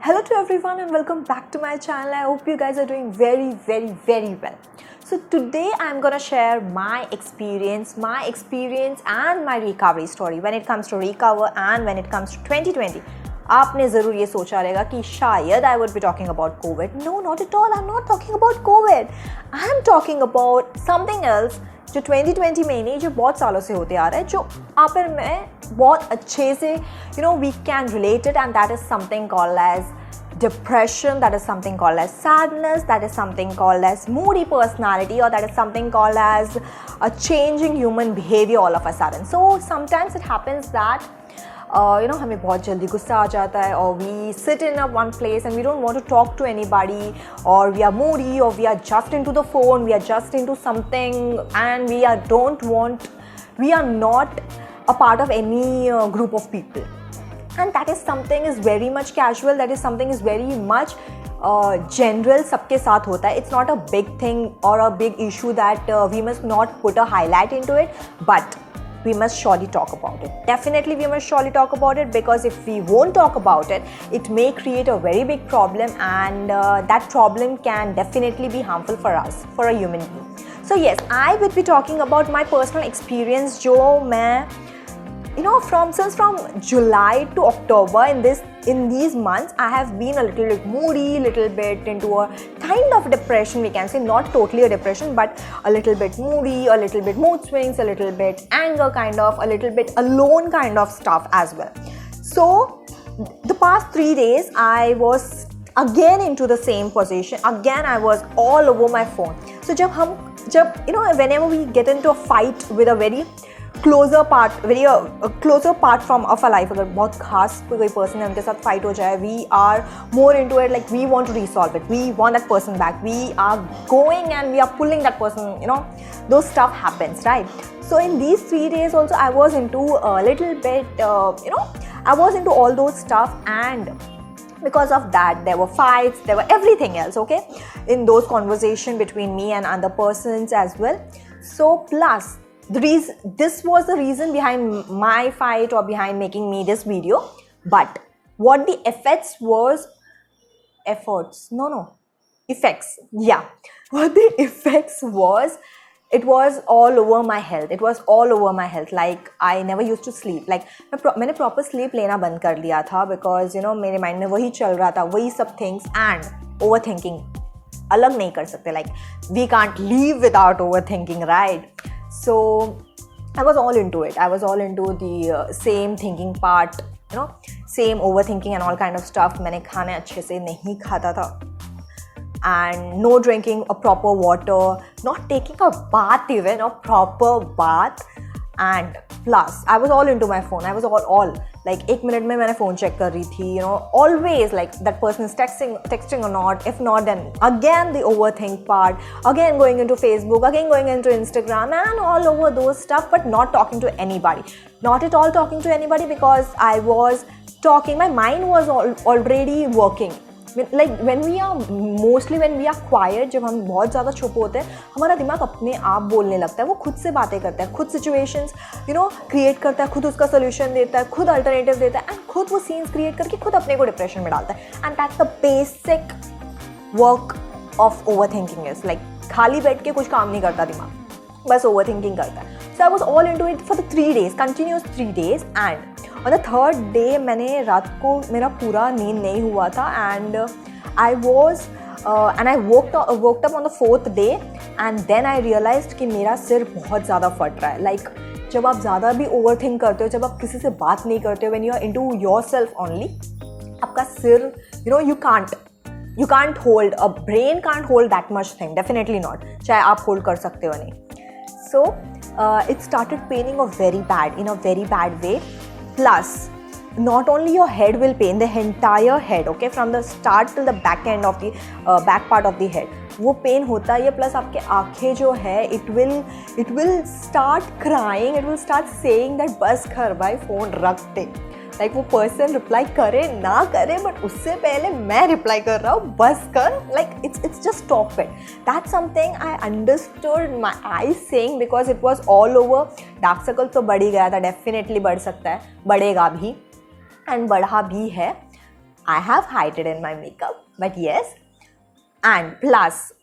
Hello to everyone and welcome back to my channel. I hope you guys are doing very well. So today I'm gonna share my experience and my recovery story when it comes to recover and when it comes to 2020. आपने ज़रूर ये सोचा रहेगा कि शायद I would be talking about COVID. No, not at all. I'm not talking about COVID. I'm talking about something else जो 2020 में नहीं, जो बहुत सालों से होते आ रहा है, जो आप और मैं बहुत अच्छे से we can relate it, and that is something called as depression, that is something called as sadness, that is something called as moody personality, or that is something called as a changing human behavior all of a sudden. So sometimes it happens that हमें बहुत जल्दी गुस्सा आ जाता है, or we sit in one place and we don't want to talk to anybody, or we are moody, or we are just into the phone, we are just into something, and we are not a part of any group of people. And that is something is very much casual, that is something is very much general, सबके साथ होता है. It's not a big thing or a big issue that we must not put a highlight into it, but we must surely talk about it. Definitely we must surely talk about it, because if we won't talk about it, it may create a very big problem, and that problem can definitely be harmful for us, for a human being. So yes, I will be talking about my personal experience जो मैं from July to October, in these months I have been a little bit moody, little bit into a kind of depression, we can say. Not totally a depression, but a little bit moody, a little bit mood swings, a little bit anger, kind of a little bit alone kind of stuff as well. So the past 3 days I was again into the same position. Again I was all over my phone. So whenever we get into a fight with a very closer part from of our life, अगर बहुत खास कोई person है उनके साथ fight हो जाए, we are more into it, like we want to resolve it, we want that person back, we are going and we are pulling that person, those stuff happens, right? So in these 3 days also I was into a little bit, I was into all those stuff, and because of that there were fights, there were everything else, okay, in those conversations between me and other persons as well. So plus this was the reason behind my fight or behind making me this video. But what the effects was, what the effects was, it was all over my health. Like I never used to sleep. Like मैंने proper sleep लेना बंद कर लिया था, because मेरे mind में वही चल रहा था, वही सब things, and overthinking अलग नहीं कर सकते. Like we can't live without overthinking, right? So I was all into it. I was all into the same thinking part, same overthinking and all kind of stuff. मैंने खाने अच्छे से नहीं खाता था, and no drinking a proper water, not taking a bath, even a proper bath. And plus I was all into my phone. I was all like 1 minute में मैंने phone check कर रही थी, always like that person is texting or not. If not, then again the overthink part, again going into Facebook, again going into Instagram, and all over those stuff, but not talking to anybody, not at all talking to anybody, because I was talking, my mind was already working. Like when we are quiet, जब हम बहुत ज़्यादा चुप होते हैं, हमारा दिमाग अपने आप बोलने लगता है, वो खुद से बातें करता है, खुद situations create करता है, खुद उसका solution देता है, खुद alternative देता है, and खुद वो scenes create करके खुद अपने को depression में डालता है. And that's the basic work of overthinking is, like खाली बैठ के कुछ काम नहीं करता दिमाग, बस overthinking करता है. So I was all into it for the 3 days, continuous 3 days, and on the 3rd day मैंने रात को मेरा पूरा नींद नहीं हुआ था, and I woke up on the 4th day, and then I realized कि मेरा सिर बहुत ज़्यादा फट रहा है. Like जब आप ज़्यादा भी overthink करते हो, जब आप किसी से बात नहीं करते हो, when you are into yourself only, आपका सिर, you can't hold, a brain can't hold that much thing, definitely not, चाहे आप hold कर सकते हो नहीं. So it started paining in a very bad way. Plus, not only your head will pain, the entire head, okay, from the start till the back end of the back part of the head, वो pain होता है. Plus आपके आँखें जो है, it will start crying, it will start saying that बस कर भाई, phone रख दे. Like वो person reply करे ना करे, but उससे पहले मैं reply कर रहा हूँ, बस कर. Like it's just stop it. That's something I understood my eyes saying, because it was all over. Dark circle तो बढ़ ही गया था, definitely बढ़ सकता है, बढ़ेगा भी, and बढ़ा भी है. I have hide it in my makeup, but yes. And plus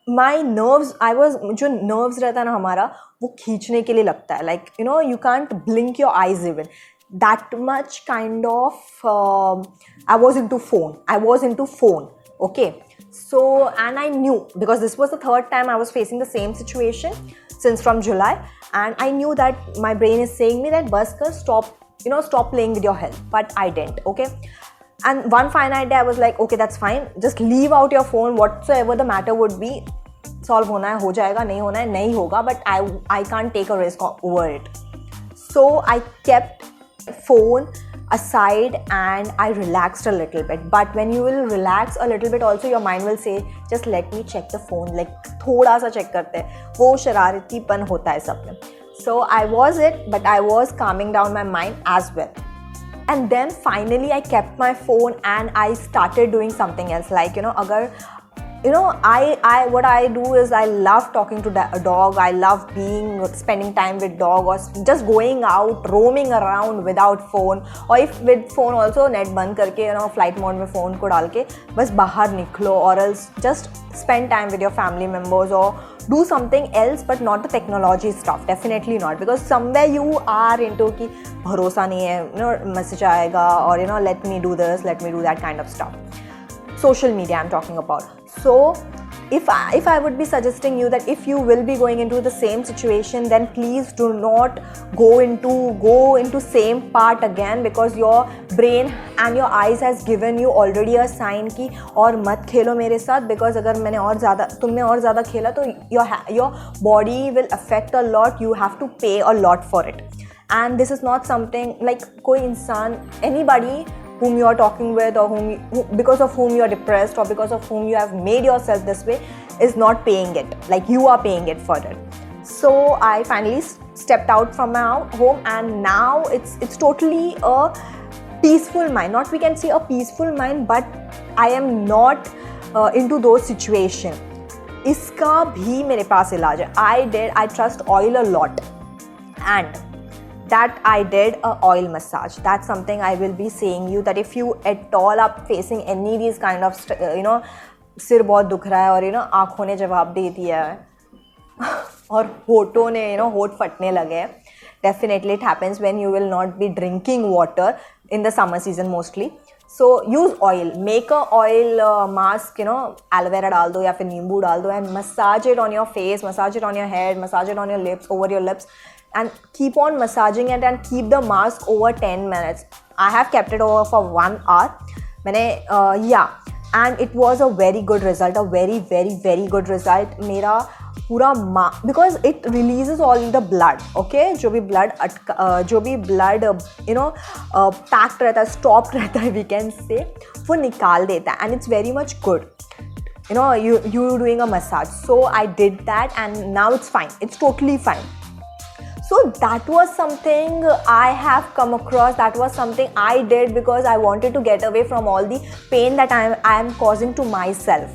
my nerves, जो nerves रहता है ना हमारा, वो खींचने के लिए लगता है, like you know, you can't blink your eyes even. That much kind of I was into phone. Okay, so and I knew, because this was the third time I was facing the same situation since from July, and I knew that my brain is saying me that bas kar, stop playing with your health, but I didn't. Okay, and one fine day I was like, okay, that's fine, just leave out your phone, whatsoever the matter would be, solve होना है हो जाएगा, नहीं होना है नहीं होगा, but I can't take a risk over it. So I kept phone aside and I relaxed a little bit. But when you will relax a little bit also, your mind will say, just let me check the phone, like थोड़ा सा check करते हैं, वो शरारतीपन होता है सब में. So I was it, but I was calming down my mind as well. And then finally I kept my phone and I started doing something else, like agar I what I do is I love talking to a dog. I love spending time with dog, or just going out, roaming around without phone, or if with phone also net बंद करके flight mode में phone को डाल के बस बाहर निकलो, or else just spend time with your family members or do something else, but not the technology stuff. Definitely not, because somewhere you are into कि भरोसा नहीं है, message आएगा, or let me do this, let me do that kind of stuff. Social media I'm talking about. So if I would be suggesting you that if you will be going into the same situation, then please do not go into same part again, because your brain and your eyes has given you already a sign कि और मत खेलो मेरे साथ, because अगर तुमने और ज़्यादा खेला तो your body will affect a lot. You have to pay a lot for it, and this is not something like कोई इंसान, anybody whom you are talking with, or because of whom you are depressed, or because of whom you have made yourself this way, is not paying it, like you are paying it for it. So I finally stepped out from my home, and now it's totally a peaceful mind. Not we can say a peaceful mind, but I am not into those situations. इसका भी मेरे पास इलाज है. I trust oil a lot, and that I did a oil massage. That's something I will be saying you, that if you at all are facing any of these kind of सिर बहुत दुख रहा है, और आँखों ने जवाब दे दिया है और होठों ने होठ फटने लगे हैं, definitely it happens when you will not be drinking water in the summer season mostly. So use oil, make a oil mask, aloe vera डाल दो या फिर नींबू डाल दो, and massage it on your face, massage it on your head, massage it on your lips, over your lips, and keep on massaging it, and keep the mask over 10 minutes. I have kept it over for 1 hour. And it was a very good result, a very very very good result. मेरा पूरा because it releases all the blood, okay, जो भी blood packed रहता है, stopped रहता है, we can say, वो निकाल देता है, and it's very much good. You doing a massage. So I did that, and now it's fine. It's totally fine. So that was something I have come across. That was something I did because I wanted to get away from all the pain that I am causing to myself.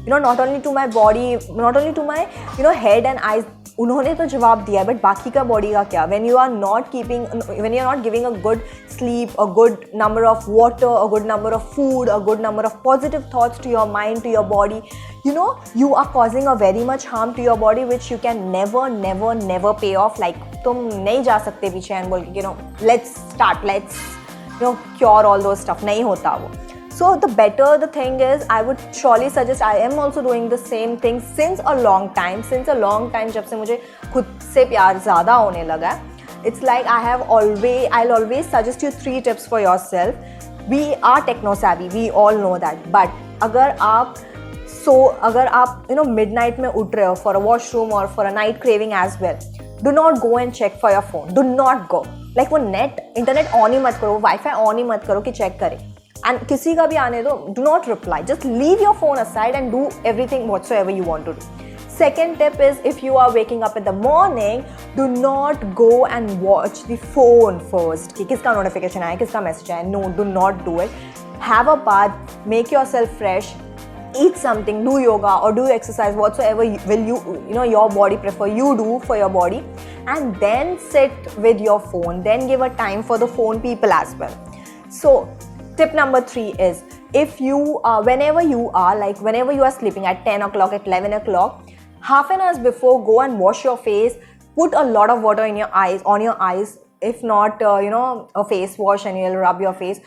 Not only to my body, not only to my head and eyes. उन्होंने तो जवाब दिया, but बाकी का body का क्या? When you are not giving a good sleep, a good number of water, a good number of food, a good number of positive thoughts to your mind, to your body, you are causing a very much harm to your body, which you can never pay off. Like तुम नहीं जा सकते पीछे and बोल के let's cure all those stuff. नहीं होता वो. So the better the thing is, I would surely suggest, I am also doing the same thing since a long time जब से मुझे खुद से प्यार ज़्यादा होने लगा. It's like I'll always suggest you 3 tips for yourself. We are techno savvy, we all know that, but अगर आप midnight में उठ रहे हो for a washroom or for a night craving as well, do not go and check for your phone. Do not go. Like वो internet on ही मत करो, Wi-Fi on ही मत करो कि check करे. And किसी का भी आने दो, do not reply. Just leave your phone aside and do everything whatsoever you want to do. Second tip is, if you are waking up in the morning, do not go and watch the phone first. कि किसका notification आया, किसका message आया. No, do not do it. Have a bath, make yourself fresh, eat something, do yoga or do exercise, whatsoever your body prefer, you do for your body, and then sit with your phone. Then give a time for the phone people as well. So tip number 3 is, if you whenever you are sleeping at 10 o'clock, at 11 o'clock, half an hour before, go and wash your face, put a lot of water in your eyes, on your eyes. If not a face wash, and you'll rub your face,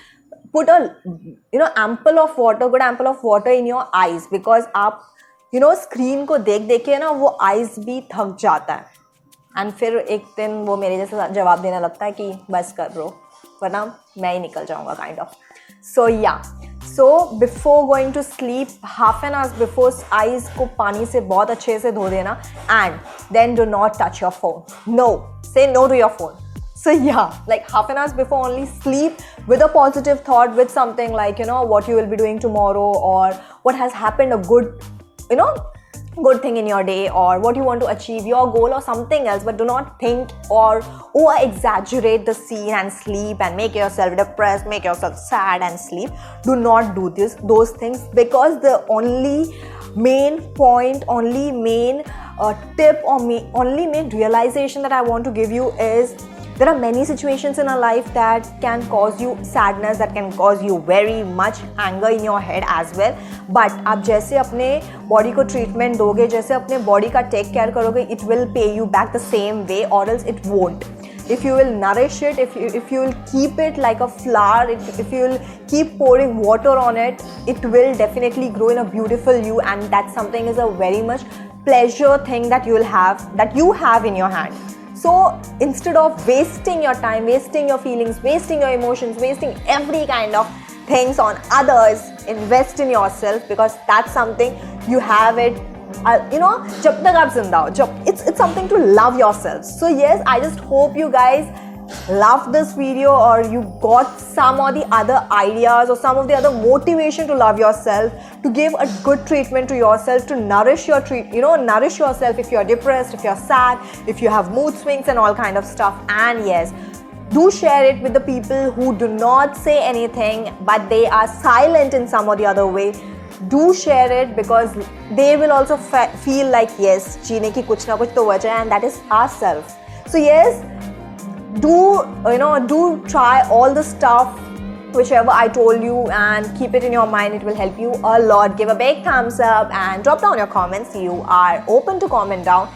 put a ample of water, good ample of water in your eyes, because आप screen को देख देख के ना वो eyes भी थक जाता है, एंड फिर एक दिन वो मेरे जैसे जवाब देने लगता है कि बस कर रो, वरना मैं ही निकल जाऊंगा, kind of. So yeah, so before going to sleep, half an hours before eyes को पानी से बहुत अच्छे से धो देना, and then do not touch your phone. No, say no to your phone. So yeah, like half an hour before, only sleep with a positive thought, with something like what you will be doing tomorrow, or what has happened, a good good thing in your day, or what you want to achieve, your goal or something else. But do not think or over exaggerate the scene and sleep and make yourself depressed, make yourself sad and sleep. Do not do those things, because the only main point, only main tip, or only main realization that I want to give you is, there are many situations in our life that can cause you sadness, that can cause you very much anger in your head as well. But आप जैसे अपने body को treatment दोगे, जैसे अपने body का take care करोगे, it will pay you back the same way, or else it won't. If you will nourish it, if you will keep it like a flower, if you will keep pouring water on it, it will definitely grow in a beautiful you, and that something is a very much pleasure thing that you have in your hand. So instead of wasting your time, wasting your feelings, wasting your emotions, wasting every kind of things on others, invest in yourself, because that's something you have it. जब तक आप जिंदा हो, it's something to love yourself. So yes, I just hope you guys love this video, or you got some of the other ideas or some of the other motivation to love yourself, to give a good treatment to yourself, to nourish nourish yourself if you're depressed, if you're sad, if you have mood swings and all kind of stuff. And yes, do share it with the people who do not say anything, but they are silent in some or the other way. Do share it, because they will also feel like, yes, जीने की कुछ ना कुछ तो वजह है, and that is ourselves. So yes, do try all the stuff whichever I told you, and keep it in your mind. It will help you a lot. Give a big thumbs up and drop down your comments. You are open to comment down.